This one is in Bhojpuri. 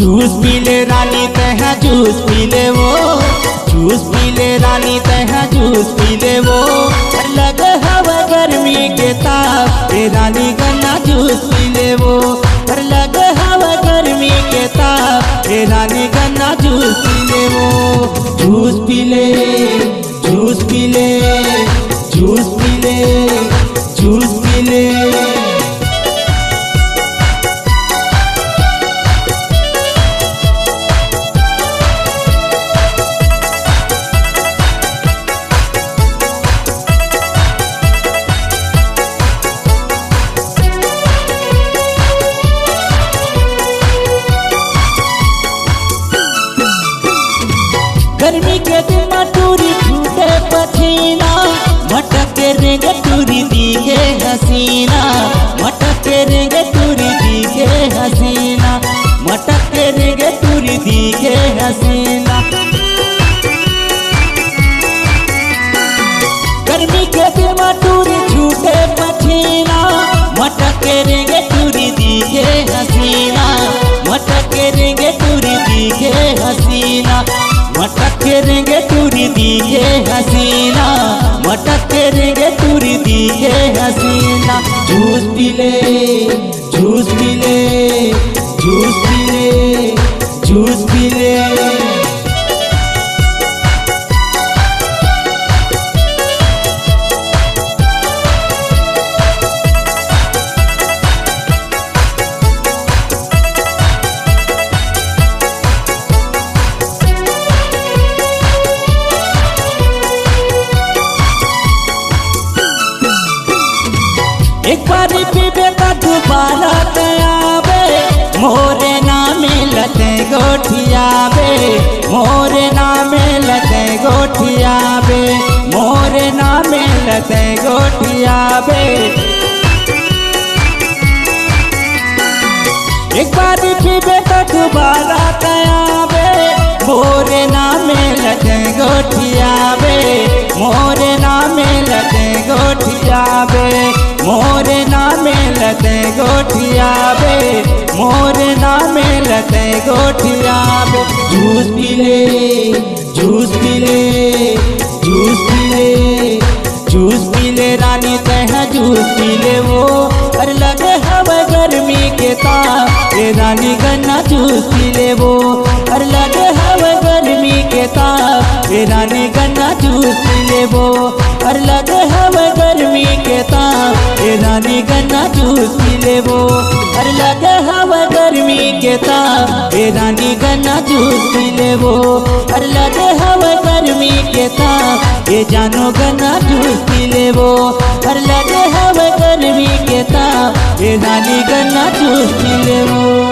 जूस पी ले रानी तह जूस पी ले वो, जूस पी ले रानी तह जूस पी ले वो। लग हवा गर्मी के ताप ए रानी गन्ना जूस पी ले वो। लग हवा गर्मी के ताप ए रानी गन्ना जूस पी ले वो। जूस पी ले, जूस पी ले, जूस पी ले, जूस पी ले। गर्मी के दिन टूरी छूटे पसीना, मटक के रेंग टूरी दिखे हसीना, मटक के रेंग टूरी दिखे हसीना, मटक के रेंग टूरी दिखे हसीना। गर्मी के दिन टूरी छूटे पसीना, मटक के रेंग टूरी दिखे हसीना, मटक के रेंग टूरी दिखे हसीना, मटक के रेंगे टूरी दिखे हसीना, मटक के रेंगे टूरी दिखे हसीना। जूस पी ले, जूस पी ले, जूस पी ले, जूस पी ले। एक बारी पीबे तो दोबारा आवे, मोरे नाम लते गोठियाबे, मोरे नाम लते गोठियाबे, मोरे नाम लते गोठियाबे। एक बारी पीबे तो दोबारा आवे, मोरे नाम लते गोठियाबे, मोरे नाम लते गोठियाबे, मोरे नाम लते गोठियाबे, मोरे नाम लते गोठियाबे। जूस पी ले, जूस पी ले, जूस पी ले, जूस पी ले रानी तह जूस पी ले वो। अरे लगे हवा गर्मी के ताप ए रानी गन्ना जूस पी ले वो। अरे लगे हवा गर्मी के ताप ए रानी गन्ना जूस पी ले वो। अरे लगे हवा गर्मी के ताप ए रानी गन्ना जूस पी ले वो। अरे लगे हवा गर्मी के ताप ए रानी गन्ना जूस पी ले वो। अरे लगे हवा गर्मी के ताप ए जानो गन्ना जूस पी ले वो। अरे लगे हवा गर्मी के ताप ए रानी गन्ना जूस पी ले वो।